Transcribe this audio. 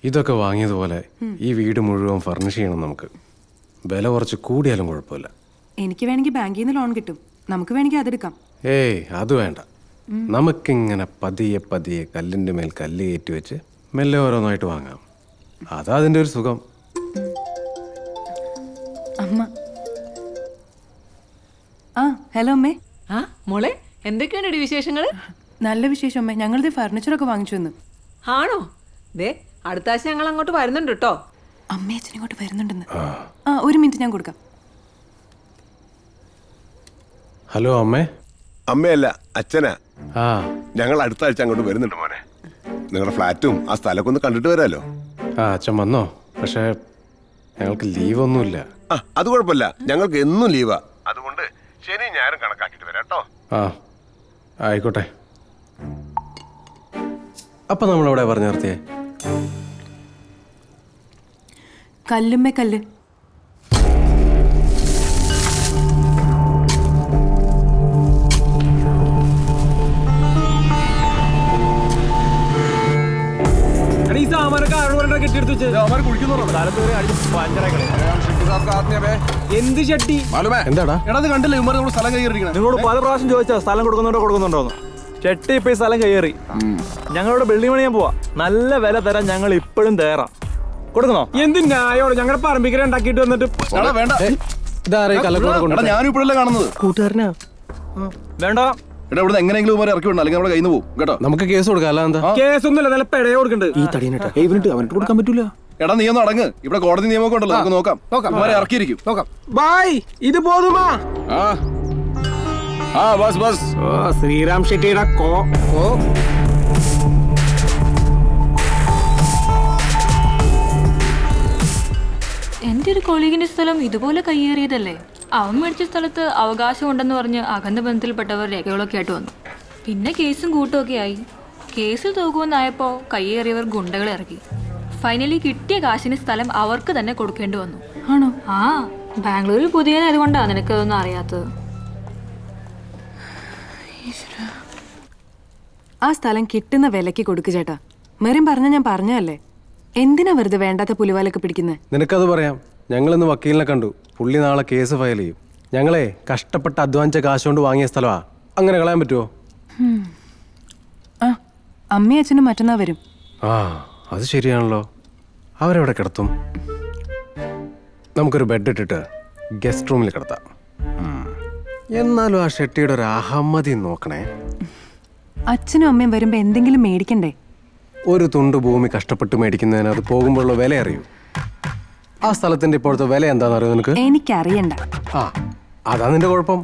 ഇതൊക്കെ വാങ്ങിയതുപോലെ ഈ വീട് മുഴുവൻ ഫർണിഷ് ചെയ്യണം നമുക്ക്. വില കുറച്ച് കൂടിയാലും കുഴപ്പമില്ല. എനിക്ക് വേണമെങ്കിൽ ബാങ്കിൽ നിന്ന് ലോൺ കിട്ടും, നമുക്ക് വേണമെങ്കിൽ അതെടുക്കാം. ഏയ് അത് വേണ്ട. നമുക്കിങ്ങനെ പതിയെ പതിയെ കല്ലിൻ്റെ മേൽ കല്ല് കയറ്റി വെച്ച് മെല്ലെ ഓരോന്നായിട്ട് വാങ്ങാം. അതാ അതിൻ്റെ ഒരു സുഖം. അമ്മ ആ ഹലോ അമ്മേ. ആ മോളെ, എന്തൊക്കെയാണ് വിശേഷങ്ങൾ? നല്ല വിശേഷം അമ്മേ. ഞങ്ങളിത് ഫർണിച്ചറൊക്കെ വാങ്ങിച്ചു വന്നു. ആണോ? ദേ അടുത്ത ആഴ്ച ഞങ്ങൾ അങ്ങോട്ട് വരുന്നുണ്ട് കേട്ടോ. അമ്മേ അച്ഛൻ ഇങ്ങോട്ട് വരുന്നുണ്ടെന്ന്. ആ ഒരു മിനിറ്റ് ഞാൻ കൊടുക്കാം. ഹലോ അമ്മേ. അമ്മയല്ല, അച്ഛനാ. ആ ഞങ്ങൾ അടുത്ത ആഴ്ച അങ്ങോട്ട് വരുന്നുണ്ട് മോനെ. നിങ്ങളുടെ ഫ്ലാറ്റും ആ സ്ഥലമൊക്കെ ഒന്ന് കണ്ടിട്ട് വരാലോ. ആ അച്ഛൻ വന്നോ? പക്ഷേ ഞങ്ങൾക്ക് ലീവൊന്നുമില്ല. ആ അത് കുഴപ്പമില്ല, ഞങ്ങൾക്ക് എന്നും ലീവാ. അതുകൊണ്ട് ശനി ഞായറും കണക്കാക്കിട്ട് വരാം കേട്ടോ. ആ ആയിക്കോട്ടെ. അപ്പം നമ്മളെവിടെ പറഞ്ഞു നിർത്തിയേ? കല്ലുമ്മേ കല്ല്. എന്ത് ചട്ടി? എന്താടാ? കണ്ടില്ലേ സ്ഥലം കൈയറിയിരിക്കണം. നിങ്ങളോട് പല പ്രാവശ്യം ചോദിച്ചാ സ്ഥലം കൊടുക്കുന്നുണ്ടോന്ന്. ചെട്ടി ഇപ്പൊ ഈ സ്ഥലം കയ്യേറി. ഞങ്ങളുടെ ബിൽഡിംഗ് പണിയാൻ പോവാ. നല്ല വില തരാൻ ഞങ്ങൾ ഇപ്പോഴും തയ്യാറാ. കൊടുക്കണോ? എന്ത് ന്യായോടെ ഞങ്ങളുടെ പറമ്പിക്കര ഉണ്ടാക്കിട്ട് വന്നിട്ട് വേണ്ട. ഞാനും ഇപ്പോഴല്ലേ കാണുന്നത്. കൂട്ടുകാരനാ. വേണ്ട. എടാ ഇവിടുന്ന് എങ്ങനെയെങ്കിലും ഇവരെ ഇറക്കി വിടണം, അല്ലെങ്കിൽ നമ്മുടെ കയ്യിൽ നിന്ന് പോകും കേട്ടോ. നമുക്ക് കേസ് കൊടുക്കാം. അല്ല എന്താ? കേസൊന്നുമില്ല, നല്ല പെടയെ കൊടുക്കണ്ട്. ഈ തടീനട്ടാ അവനിട്ട് കൊടുക്കാൻ പറ്റൂല. എടാ നീ ഒന്ന് അടങ്ങ്. ഇവിടെ കോടതി നിയമമൊക്കെ ഉണ്ടല്ലോ, നമുക്ക് നോക്കാം. ഇവരെ ഇറക്കിയിരിക്കും. ബായ്, ഇത് പോതുമാ? ബസ് ശ്രീറാം ഷെട്ടിയുടെ എൻ്റെ ഒരു കൊളീഗിന്റെ സ്ഥലം ഇതുപോലെ കയ്യേറിയതല്ലേ? അവൻ മേടിച്ച സ്ഥലത്ത് അവകാശം ഉണ്ടെന്ന് പറഞ്ഞ് അകന്ന ബന്ധത്തിൽപ്പെട്ടവർ രേഖകളൊക്കെ ആയിട്ട് വന്നു. പിന്നെ കേസും കൂട്ടുമൊക്കെ ആയി. കേസിൽ തോക്കുമെന്നായപ്പോൾ കയ്യേറിയവർ ഗുണ്ടകളെ ഇറക്കി. ഫൈനലി കിട്ടിയ കാശിന് സ്ഥലം അവർക്ക് തന്നെ കൊടുക്കേണ്ടി വന്നു. ആണോ? ആ ബാംഗ്ലൂരിൽ പുതിയതായതുകൊണ്ടാണ് നിനക്കതൊന്നും അറിയാത്തത്. ആ സ്ഥലം കിട്ടുന്ന വിലക്ക് കൊടുക്കു ചേട്ടാ. മെറിൻ പറഞ്ഞ ഞാൻ പറഞ്ഞല്ലേ, എന്തിനാ വെറുതെ വേണ്ടാത്ത പുലിവാലൊക്കെ പിടിക്കുന്നത്? നിനക്കത് പറയാം. ഞങ്ങളിന്ന് വക്കീലിനെ കണ്ടു. പുള്ളി നാളെ കേസ് ഫയൽ ചെയ്യും. ഞങ്ങളെ കഷ്ടപ്പെട്ട് അധ്വാനിച്ച കാശ് കൊണ്ട് വാങ്ങിയ സ്ഥലമാ. അങ്ങനെ കളയാൻ പറ്റുമോ? ആ അമ്മയും അച്ഛനും മറ്റന്നാ വരും. ആ അത് ശരിയാണല്ലോ. അവരെവിടെ കിടത്തും? നമുക്കൊരു ബെഡ് ഇട്ടിട്ട് ഗസ്റ്റ് റൂമിൽ കിടത്താം. എന്നാലും ആ ഷെട്ടിയുടെ ഒരു അഹമ്മതി നോക്കണേ. അച്ഛനും അമ്മയും വരുമ്പോ എന്തെങ്കിലും മേടിക്കണ്ടേ? ഒരു തുണ്ട് ഭൂമി കഷ്ടപ്പെട്ട് മേടിക്കുന്നതിന് അത് പോകുമ്പോഴുള്ള വില അറിയൂ. ആ സ്ഥലത്തിന്റെ ഇപ്പോഴത്തെ വില എന്താണെന്ന് അറിയോ നിനക്ക്? എനിക്കറിയണ്ട. ആ അതാ നിന്റെ കുഴപ്പം.